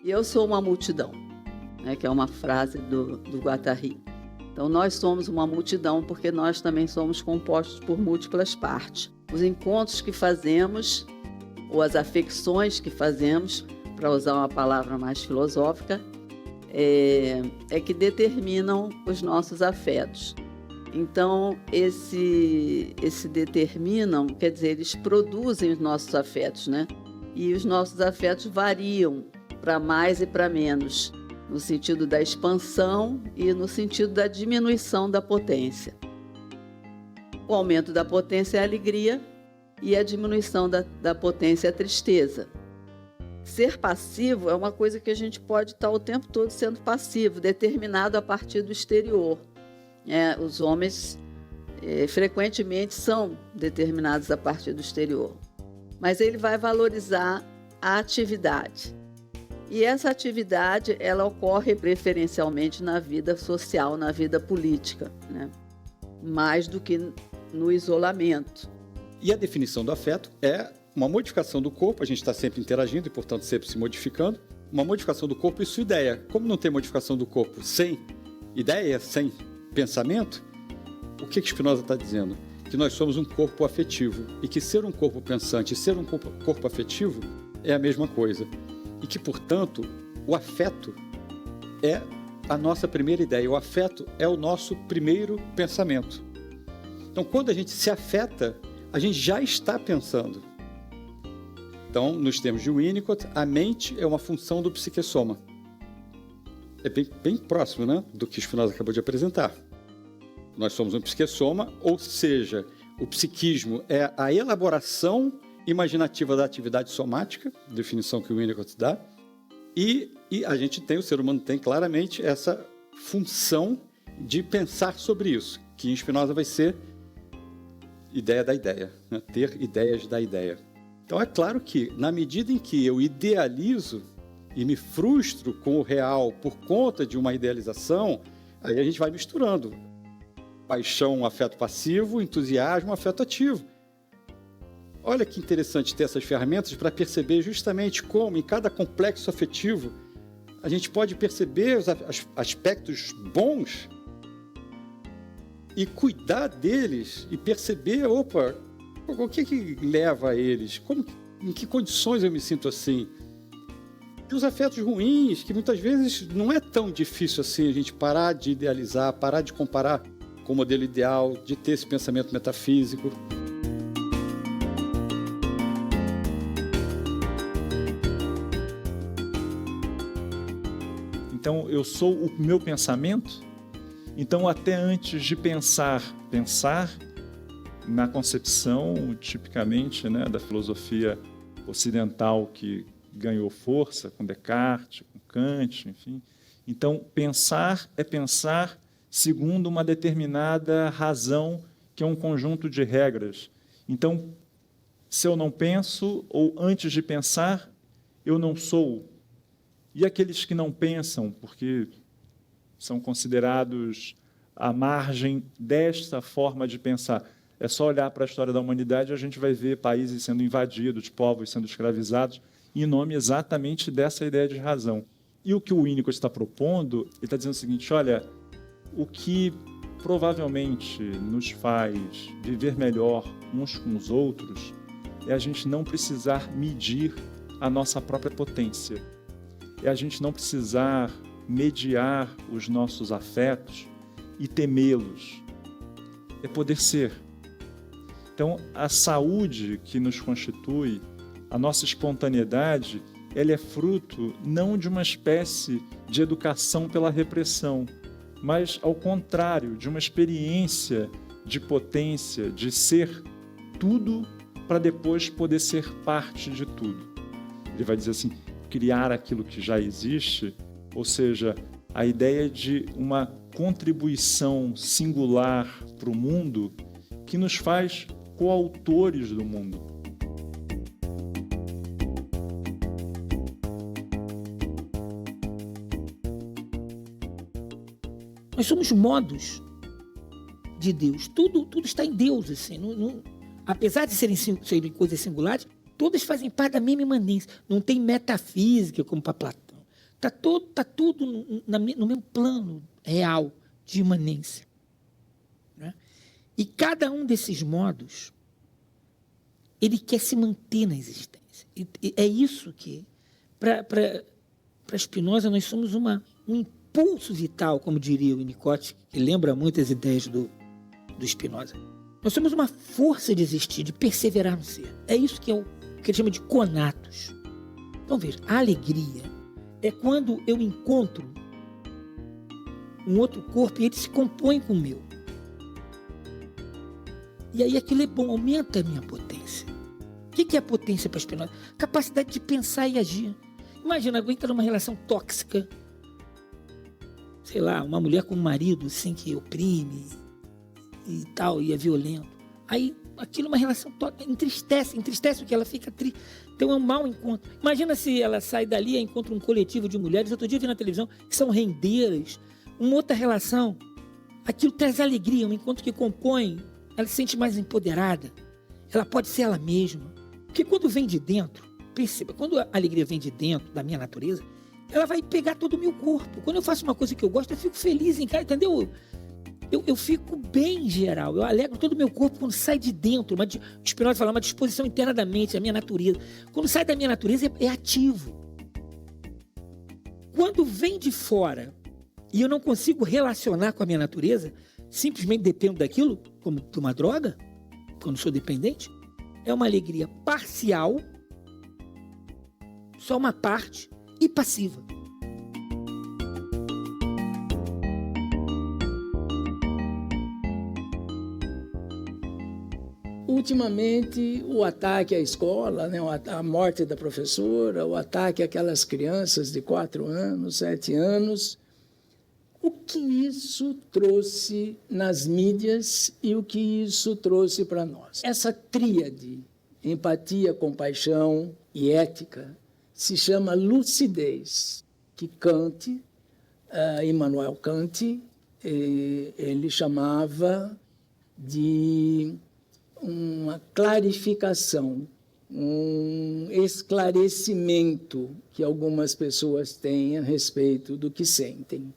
e eu sou uma multidão, né, que é uma frase do Guattari. Então, nós somos uma multidão porque nós também somos compostos por múltiplas partes. Os encontros que fazemos, ou as afecções que fazemos, para usar uma palavra mais filosófica, é que determinam os nossos afetos. Então, esse determinam, quer dizer, eles produzem os nossos afetos, né? E os nossos afetos variam para mais e para menos, no sentido da expansão e no sentido da diminuição da potência. O aumento da potência é a alegria e a diminuição da potência é a tristeza. Ser passivo é uma coisa que a gente pode estar o tempo todo sendo passivo, determinado a partir do exterior. Os homens frequentemente são determinados a partir do exterior. Mas ele vai valorizar a atividade. E essa atividade, ela ocorre preferencialmente na vida social, na vida política, né? Mais do que no isolamento. E a definição do afeto é uma modificação do corpo, a gente está sempre interagindo e, portanto, sempre se modificando. Uma modificação do corpo e sua ideia. Como não tem modificação do corpo sem ideia, sem pensamento, o que Spinoza está dizendo? Que nós somos um corpo afetivo e que ser um corpo pensante e ser um corpo afetivo é a mesma coisa. E que, portanto, o afeto é a nossa primeira ideia, o afeto é o nosso primeiro pensamento. Então, quando a gente se afeta, a gente já está pensando. Então, nos termos de Winnicott, a mente é uma função do psiquessoma. É bem próximo, né, do que Spinoza acabou de apresentar. Nós somos um psiquessoma, ou seja, o psiquismo é a elaboração imaginativa da atividade somática, definição que o Winnicott dá, e a gente tem, o ser humano tem claramente essa função de pensar sobre isso, que em Spinoza vai ser ideia da ideia, né? Ter ideias da ideia. Então é claro que, na medida em que eu idealizo e me frustro com o real por conta de uma idealização, aí a gente vai misturando paixão, afeto passivo, entusiasmo, afeto ativo. Olha que interessante ter essas ferramentas para perceber justamente como, em cada complexo afetivo, a gente pode perceber os aspectos bons e cuidar deles e perceber, o que leva a eles? Em que condições eu me sinto assim? E os afetos ruins, que muitas vezes não é tão difícil assim a gente parar de idealizar, parar de comparar com o modelo ideal, de ter esse pensamento metafísico. Então, eu sou o meu pensamento. Então, até antes de pensar na concepção, tipicamente, né, da filosofia ocidental que ganhou força com Descartes, com Kant, enfim. Então, pensar é pensar segundo uma determinada razão, que é um conjunto de regras. Então, se eu não penso, ou antes de pensar, eu não sou. E aqueles que não pensam, porque são considerados à margem desta forma de pensar. É só olhar para a história da humanidade e a gente vai ver países sendo invadidos, povos sendo escravizados, em nome exatamente dessa ideia de razão. E o que o Winnicott está propondo, ele está dizendo o seguinte, olha, o que provavelmente nos faz viver melhor uns com os outros é a gente não precisar medir a nossa própria potência. É a gente não precisar mediar os nossos afetos e temê-los. É poder ser. Então, a saúde que nos constitui, a nossa espontaneidade, ela é fruto não de uma espécie de educação pela repressão, mas, ao contrário, de uma experiência de potência, de ser tudo para depois poder ser parte de tudo. Ele vai dizer assim, criar aquilo que já existe, ou seja, a ideia de uma contribuição singular para o mundo que nos faz coautores do mundo. Nós somos modos de Deus. Tudo está em Deus. Assim. Apesar de serem coisas singulares, todas fazem parte da mesma imanência. Não tem metafísica como para Platão. Está tudo no mesmo plano real de imanência. Né? E cada um desses modos, ele quer se manter na existência. E é isso que, para Spinoza, nós somos um impulso vital, como diria o Winnicott, que lembra muito as ideias do Spinoza. Nós somos uma força de existir, de perseverar no ser. É isso que ele chama de conatos. Então, veja, a alegria é quando eu encontro um outro corpo e ele se compõe com o meu. E aí aquilo é bom, aumenta a minha potência. O que é a potência para Spinoza? Capacidade de pensar e agir. Imagina, alguém está numa relação tóxica, sei lá, uma mulher com um marido assim, que oprime e tal, e é violento. Aí aquilo é uma relação tóxica, entristece o que ela fica triste. Então é um mau encontro. Imagina se ela sai dali e encontra um coletivo de mulheres. Outro dia eu vi na televisão que são rendeiras, uma outra relação. Aquilo traz alegria, um encontro que compõe. Ela se sente mais empoderada. Ela pode ser ela mesma. Porque quando vem de dentro, perceba, quando a alegria vem de dentro da minha natureza, ela vai pegar todo o meu corpo. Quando eu faço uma coisa que eu gosto, eu fico feliz em casa, entendeu? Eu fico bem em geral, eu alegro todo o meu corpo quando sai de dentro. O Spinoza fala, uma disposição interna da mente, da minha natureza. Quando sai da minha natureza, é ativo. Quando vem de fora e eu não consigo relacionar com a minha natureza, simplesmente dependo daquilo, como de uma droga, quando sou dependente, é uma alegria parcial, só uma parte, e passiva. Ultimamente, o ataque à escola, né, a morte da professora, o ataque àquelas crianças de 4 anos, 7 anos, o que isso trouxe nas mídias e o que isso trouxe para nós? Essa tríade, empatia, compaixão e ética, se chama lucidez, que Kant, Immanuel Kant, ele chamava de uma clarificação, um esclarecimento que algumas pessoas têm a respeito do que sentem.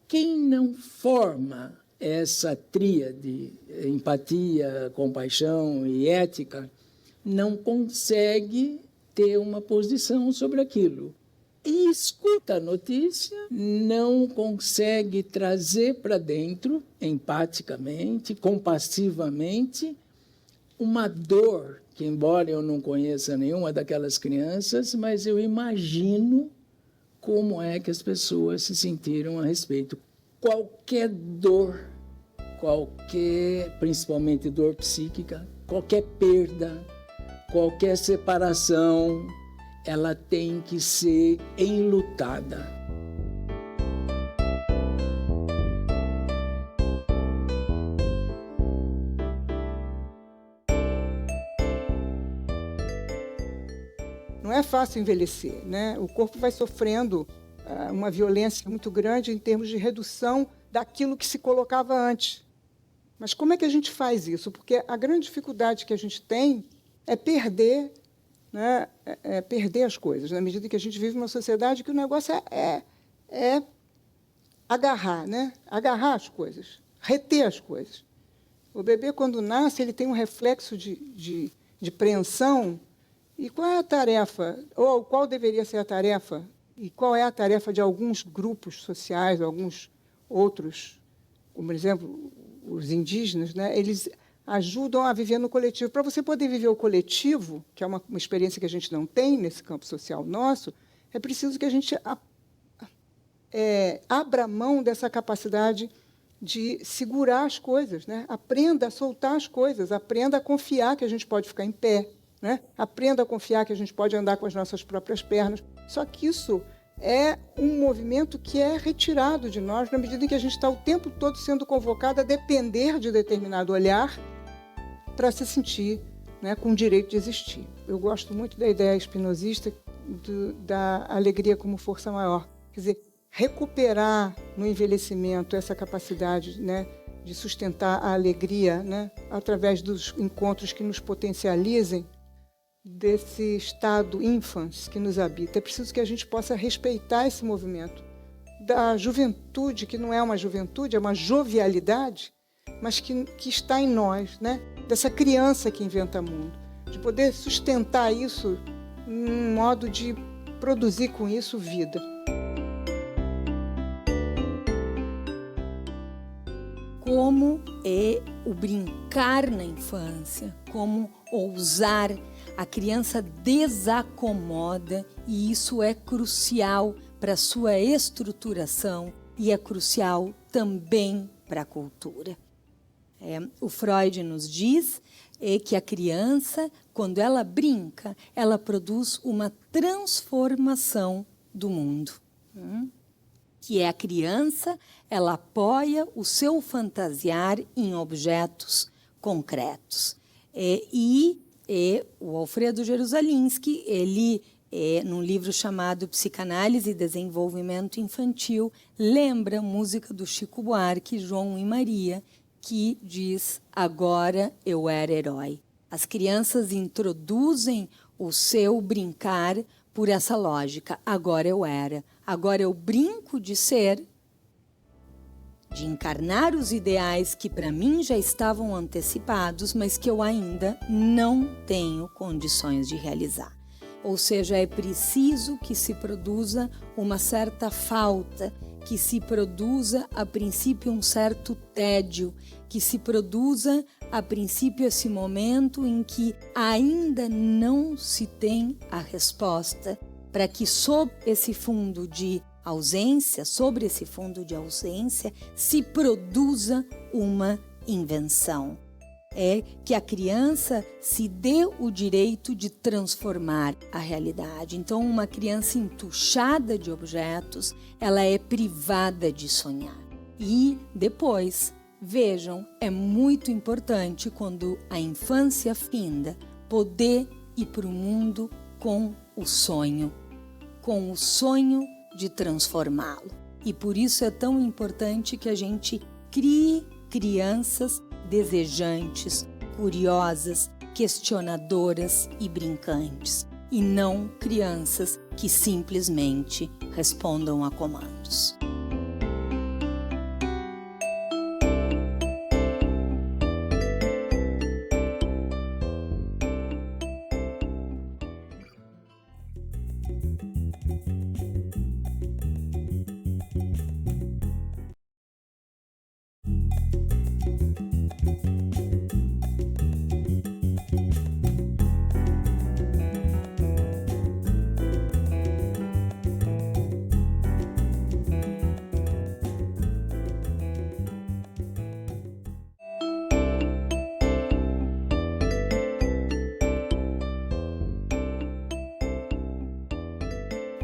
Quem não forma essa tríade, empatia, compaixão e ética, não consegue ter uma posição sobre aquilo. E escuta a notícia, não consegue trazer para dentro, empaticamente, compassivamente, uma dor, que embora eu não conheça nenhuma daquelas crianças, mas eu imagino como é que as pessoas se sentiram a respeito. Qualquer dor, principalmente dor psíquica, qualquer perda, qualquer separação, ela tem que ser enlutada. Não é fácil envelhecer, né? O corpo vai sofrendo uma violência muito grande em termos de redução daquilo que se colocava antes. Mas como é que a gente faz isso? Porque a grande dificuldade que a gente tem é perder, né? Perder as coisas, na medida que a gente vive numa sociedade que o negócio é agarrar, né? Agarrar as coisas, reter as coisas. O bebê, quando nasce, ele tem um reflexo de preensão. E qual é a tarefa, ou qual deveria ser a tarefa, e qual é a tarefa de alguns grupos sociais, alguns outros, como, por exemplo, os indígenas, né? Eles ajudam a viver no coletivo. Para você poder viver o coletivo, que é uma experiência que a gente não tem nesse campo social nosso, é preciso que a gente abra mão dessa capacidade de segurar as coisas, né? Aprenda a soltar as coisas, aprenda a confiar que a gente pode ficar em pé, né? Aprenda a confiar que a gente pode andar com as nossas próprias pernas. Só que isso é um movimento que é retirado de nós na medida em que a gente está o tempo todo sendo convocado a depender de determinado olhar para se sentir, né, com o direito de existir. Eu gosto muito da ideia espinosista da alegria como força maior. Quer dizer, recuperar no envelhecimento essa capacidade, né, de sustentar a alegria, né, através dos encontros que nos potencializem, desse estado infans que nos habita. É preciso que a gente possa respeitar esse movimento da juventude, que não é uma juventude, é uma jovialidade, mas que está em nós, né? Dessa criança que inventa mundo, de poder sustentar isso num modo de produzir com isso vida. Como é o brincar na infância, como ousar, a criança desacomoda e isso é crucial para a sua estruturação e é crucial também para a cultura. O Freud nos diz que a criança, quando ela brinca, ela produz uma transformação do mundo. Que é a criança, ela apoia o seu fantasiar em objetos concretos. E o Alfredo Jerusalinski, ele, num livro chamado Psicanálise e Desenvolvimento Infantil, lembra a música do Chico Buarque, João e Maria, que diz, agora eu era herói. As crianças introduzem o seu brincar por essa lógica, agora eu era. Agora eu brinco de ser, de encarnar os ideais que para mim já estavam antecipados, mas que eu ainda não tenho condições de realizar. Ou seja, é preciso que se produza uma certa falta, que se produza, a princípio, um certo tédio, que se produza, a princípio, esse momento em que ainda não se tem a resposta, para que sob esse fundo de ausência, se produza uma invenção. É que a criança se dê o direito de transformar a realidade. Então, uma criança entuchada de objetos, ela é privada de sonhar. E depois, vejam, é muito importante quando a infância finda, poder ir para o mundo com o sonho de transformá-lo. E por isso é tão importante que a gente crie crianças desejantes, curiosas, questionadoras e brincantes, e não crianças que simplesmente respondam a comandos.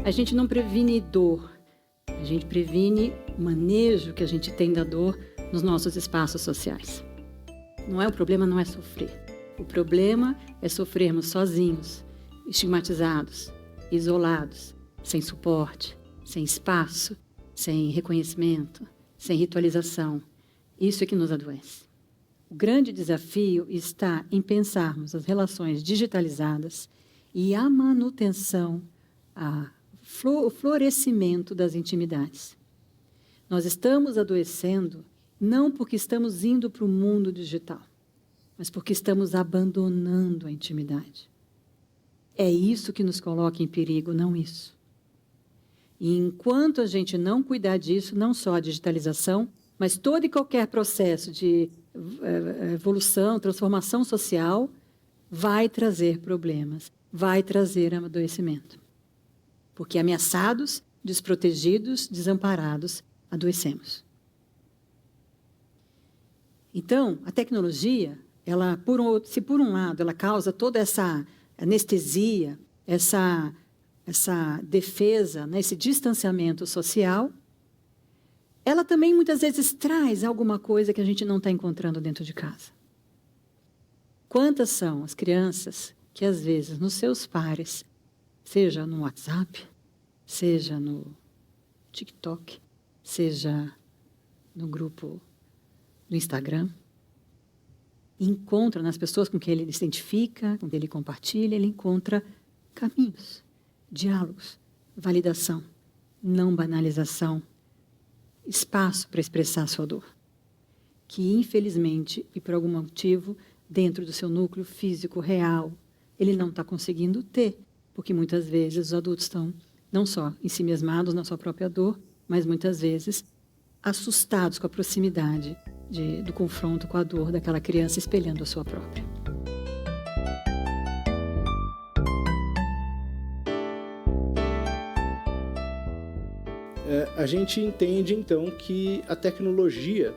A gente não previne dor, a gente previne o manejo que a gente tem da dor nos nossos espaços sociais. O problema não é sofrer. O problema é sofrermos sozinhos, estigmatizados, isolados, sem suporte, sem espaço, sem reconhecimento, sem ritualização. Isso é que nos adoece. O grande desafio está em pensarmos as relações digitalizadas e a manutenção, o florescimento das intimidades. Nós estamos adoecendo não porque estamos indo para o mundo digital, mas porque estamos abandonando a intimidade. É isso que nos coloca em perigo, não isso. E enquanto a gente não cuidar disso, não só a digitalização, mas todo e qualquer processo de evolução, transformação social, vai trazer problemas, vai trazer adoecimento. Porque ameaçados, desprotegidos, desamparados, adoecemos. Então, a tecnologia, se por um lado ela causa toda essa anestesia, essa defesa, né, esse distanciamento social, ela também muitas vezes traz alguma coisa que a gente não está encontrando dentro de casa. Quantas são as crianças que, às vezes, nos seus pares, seja no WhatsApp, seja no TikTok, seja no grupo do Instagram, encontra nas pessoas com quem ele se identifica, com quem ele compartilha, ele encontra caminhos, diálogos, validação, não banalização, espaço para expressar a sua dor, que infelizmente e por algum motivo, dentro do seu núcleo físico real, ele não está conseguindo ter, porque muitas vezes os adultos estão não só ensimesmados na sua própria dor, mas muitas vezes assustados com a proximidade do confronto com a dor daquela criança espelhando a sua própria. A gente entende, então, que a tecnologia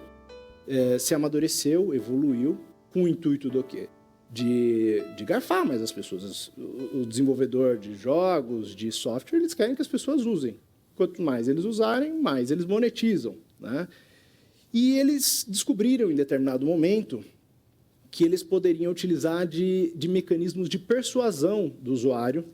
se amadureceu, evoluiu, com o intuito do quê? De garfar mais as pessoas. O desenvolvedor de jogos, de software, eles querem que as pessoas usem. Quanto mais eles usarem, mais eles monetizam, né? E eles descobriram, em determinado momento, que eles poderiam utilizar de mecanismos de persuasão do usuário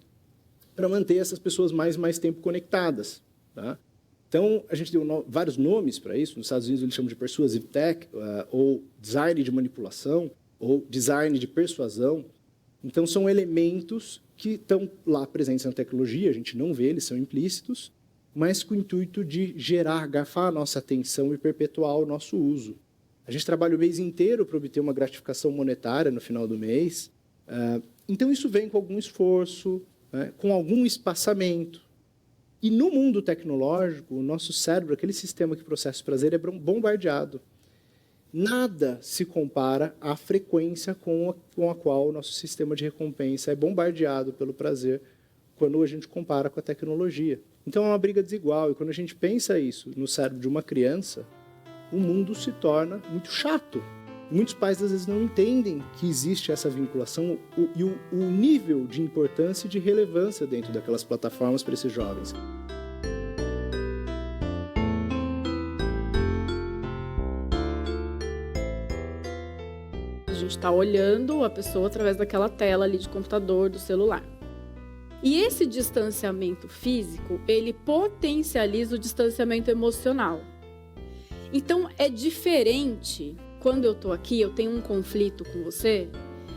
para manter essas pessoas mais tempo conectadas, tá? Então, a gente deu vários nomes para isso. Nos Estados Unidos, eles chamam de persuasive tech, ou design de manipulação, ou design de persuasão. Então, são elementos que estão lá presentes na tecnologia, a gente não vê, eles são implícitos, mas com o intuito de gerar, garfar a nossa atenção e perpetuar o nosso uso. A gente trabalha o mês inteiro para obter uma gratificação monetária no final do mês. Então, isso vem com algum esforço, né, com algum espaçamento. E no mundo tecnológico, o nosso cérebro, aquele sistema que processa o prazer, é bombardeado. Nada se compara à frequência com a qual o nosso sistema de recompensa é bombardeado pelo prazer quando a gente compara com a tecnologia. Então, é uma briga desigual. E quando a gente pensa isso no cérebro de uma criança, o mundo se torna muito chato. Muitos pais, às vezes, não entendem que existe essa vinculação e o nível de importância e de relevância dentro daquelas plataformas para esses jovens. A gente está olhando a pessoa através daquela tela ali de computador, do celular. E esse distanciamento físico, ele potencializa o distanciamento emocional. Então, é diferente quando eu estou aqui, eu tenho um conflito com você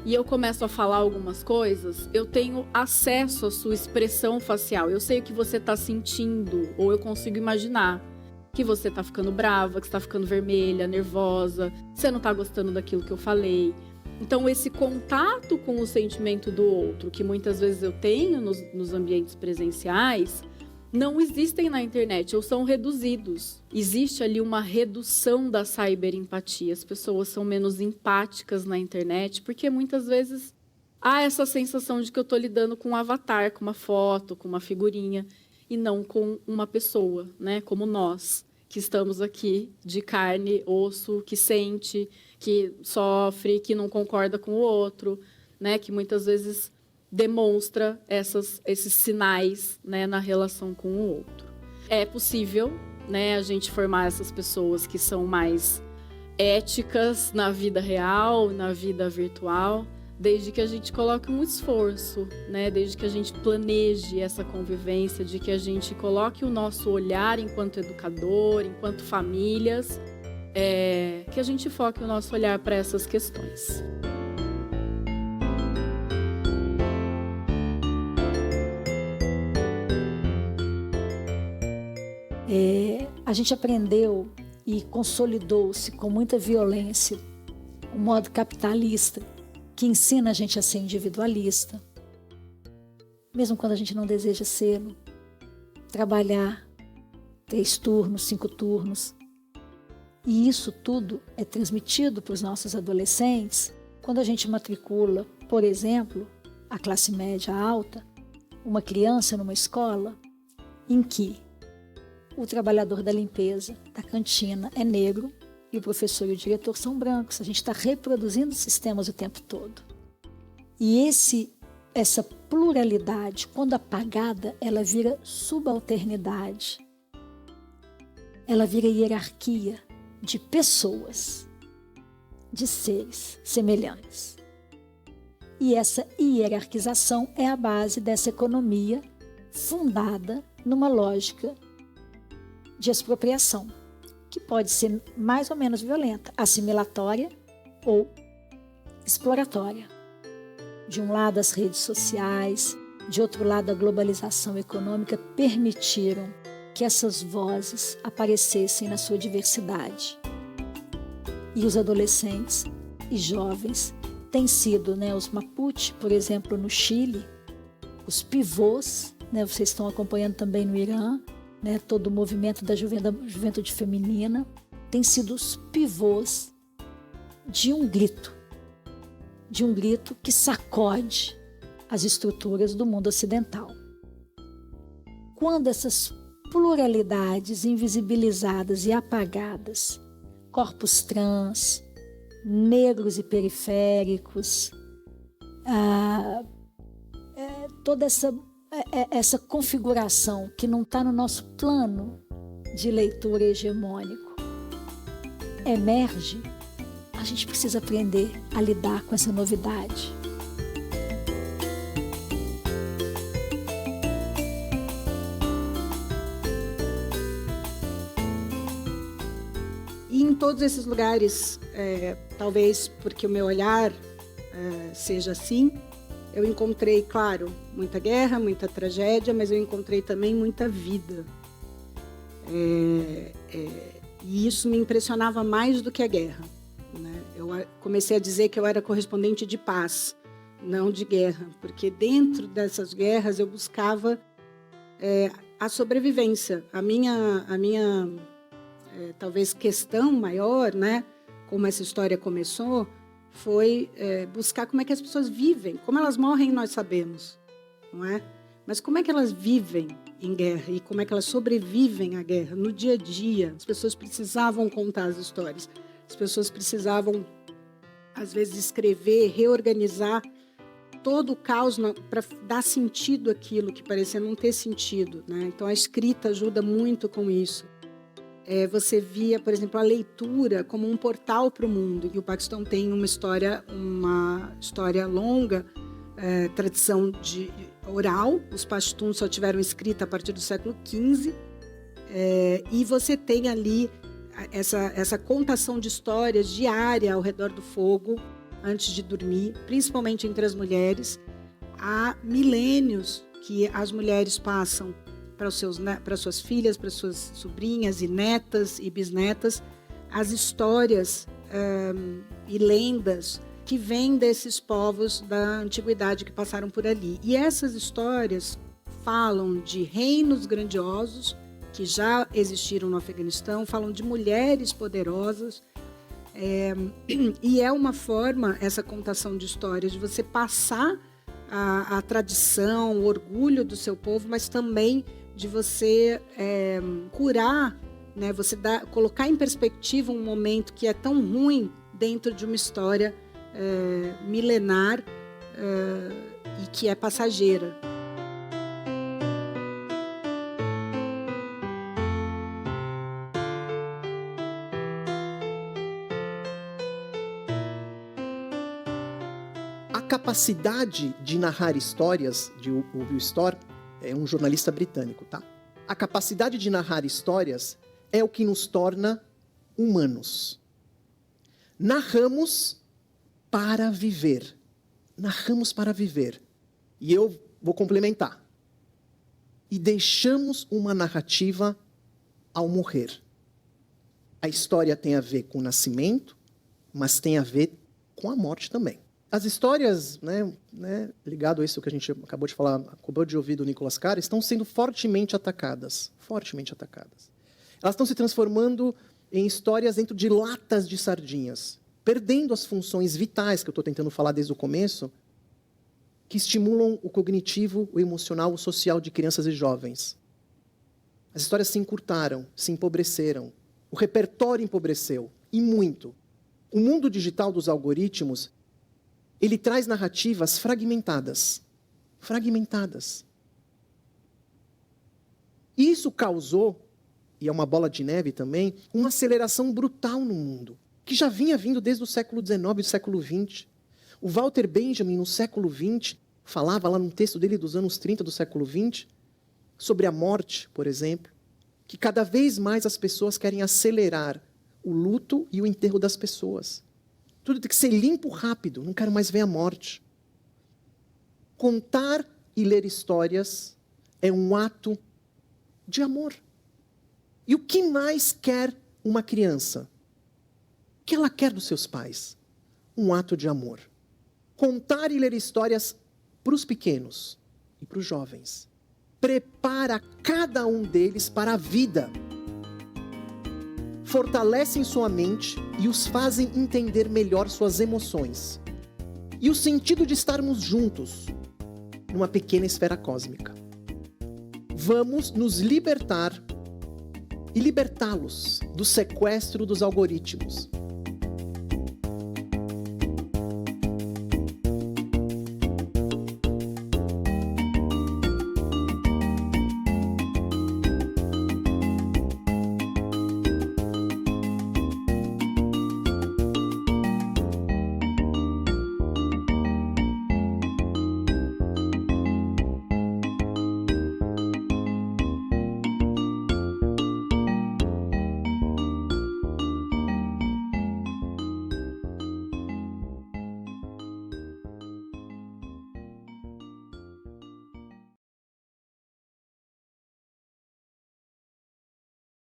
e eu começo a falar algumas coisas, eu tenho acesso à sua expressão facial. Eu sei o que você está sentindo, ou eu consigo imaginar que você está ficando brava, que você está ficando vermelha, nervosa, você não está gostando daquilo que eu falei. Então, esse contato com o sentimento do outro, que muitas vezes eu tenho nos ambientes presenciais, não existem na internet ou são reduzidos. Existe ali uma redução da cyberempatia. As pessoas são menos empáticas na internet, porque muitas vezes há essa sensação de que eu estou lidando com um avatar, com uma foto, com uma figurinha, e não com uma pessoa, né? Como nós, que estamos aqui de carne, osso, que sente, que sofre, que não concorda com o outro, né? Que muitas vezes demonstra esses sinais, né, na relação com o outro. É possível, né, a gente formar essas pessoas que são mais éticas na vida real, na vida virtual, desde que a gente coloque um esforço, né, desde que a gente planeje essa convivência, de que a gente coloque o nosso olhar enquanto educador, enquanto famílias, que a gente foque o nosso olhar para essas questões. A gente aprendeu e consolidou-se com muita violência um modo capitalista que ensina a gente a ser individualista, mesmo quando a gente não deseja ser-lo, trabalhar 3 turnos, 5 turnos. E isso tudo é transmitido para os nossos adolescentes quando a gente matricula, por exemplo, a classe média alta, uma criança numa escola em que o trabalhador da limpeza, da cantina, é negro e o professor e o diretor são brancos. A gente está reproduzindo sistemas o tempo todo. E essa pluralidade, quando apagada, ela vira subalternidade. Ela vira hierarquia de pessoas, de seres semelhantes. E essa hierarquização é a base dessa economia fundada numa lógica de expropriação, que pode ser mais ou menos violenta, assimilatória ou exploratória. De um lado, as redes sociais, de outro lado, a globalização econômica permitiram que essas vozes aparecessem na sua diversidade. E os adolescentes e jovens têm sido, os Mapuche, por exemplo, no Chile, os pivôs, vocês estão acompanhando também no Irã, todo o movimento da juventude feminina, tem sido os pivôs de um grito que sacode as estruturas do mundo ocidental. Quando essas pluralidades invisibilizadas e apagadas, corpos trans, negros e periféricos, toda essa configuração que não está no nosso plano de leitura hegemônico emerge, a gente precisa aprender a lidar com essa novidade. E em todos esses lugares, talvez porque o meu olhar seja assim, eu encontrei, claro, muita guerra, muita tragédia, mas eu encontrei também muita vida. E isso me impressionava mais do que a guerra. Eu comecei a dizer que eu era correspondente de paz, não de guerra, porque dentro dessas guerras eu buscava a sobrevivência. A minha talvez questão maior, como essa história começou, foi buscar como é que as pessoas vivem. Como elas morrem, nós sabemos, não é? Mas como é que elas vivem em guerra e como é que elas sobrevivem à guerra no dia a dia? As pessoas precisavam contar as histórias. As pessoas precisavam, às vezes, escrever, reorganizar todo o caos para dar sentido àquilo que parecia não ter sentido, Então, a escrita ajuda muito com isso. Você via, por exemplo, a leitura como um portal para o mundo. E o Paquistão tem uma história longa, tradição de oral. Os pashtuns só tiveram escrita a partir do século XV. E você tem ali essa contação de histórias diária ao redor do fogo, antes de dormir, principalmente entre as mulheres. Há milênios que as mulheres passam para suas filhas, para suas sobrinhas e netas e bisnetas, as histórias e lendas que vêm desses povos da antiguidade que passaram por ali. E essas histórias falam de reinos grandiosos que já existiram no Afeganistão, falam de mulheres poderosas, e é uma forma, essa contação de histórias, de você passar a tradição, o orgulho do seu povo, mas também de você curar, você colocar em perspectiva um momento que é tão ruim dentro de uma história milenar e que é passageira. A capacidade de narrar histórias, de Will Storr, é um jornalista britânico, tá? A capacidade de narrar histórias é o que nos torna humanos. Narramos para viver. Narramos para viver. E eu vou complementar. E deixamos uma narrativa ao morrer. A história tem a ver com o nascimento, mas tem a ver com a morte também. As histórias, ligado a isso que a gente acabou de falar, acabou de ouvir do Nicholas Carr, estão sendo fortemente atacadas. Fortemente atacadas. Elas estão se transformando em histórias dentro de latas de sardinhas, perdendo as funções vitais, que eu estou tentando falar desde o começo, que estimulam o cognitivo, o emocional, o social de crianças e jovens. As histórias se encurtaram, se empobreceram. O repertório empobreceu, e muito. O mundo digital dos algoritmos, ele traz narrativas fragmentadas. Fragmentadas. Isso causou, e é uma bola de neve também, uma aceleração brutal no mundo, que já vinha vindo desde o século XIX e do século XX. O Walter Benjamin, no século XX, falava lá num texto dele dos anos 30 do século XX, sobre a morte, por exemplo, que cada vez mais as pessoas querem acelerar o luto e o enterro das pessoas. Tudo tem que ser limpo rápido. Não quero mais ver a morte. Contar e ler histórias é um ato de amor. E o que mais quer uma criança? O que ela quer dos seus pais? Um ato de amor. Contar e ler histórias para os pequenos e para os jovens prepara cada um deles para a vida. Fortalecem sua mente e os fazem entender melhor suas emoções. E o sentido de estarmos juntos numa pequena esfera cósmica. Vamos nos libertar e libertá-los do sequestro dos algoritmos.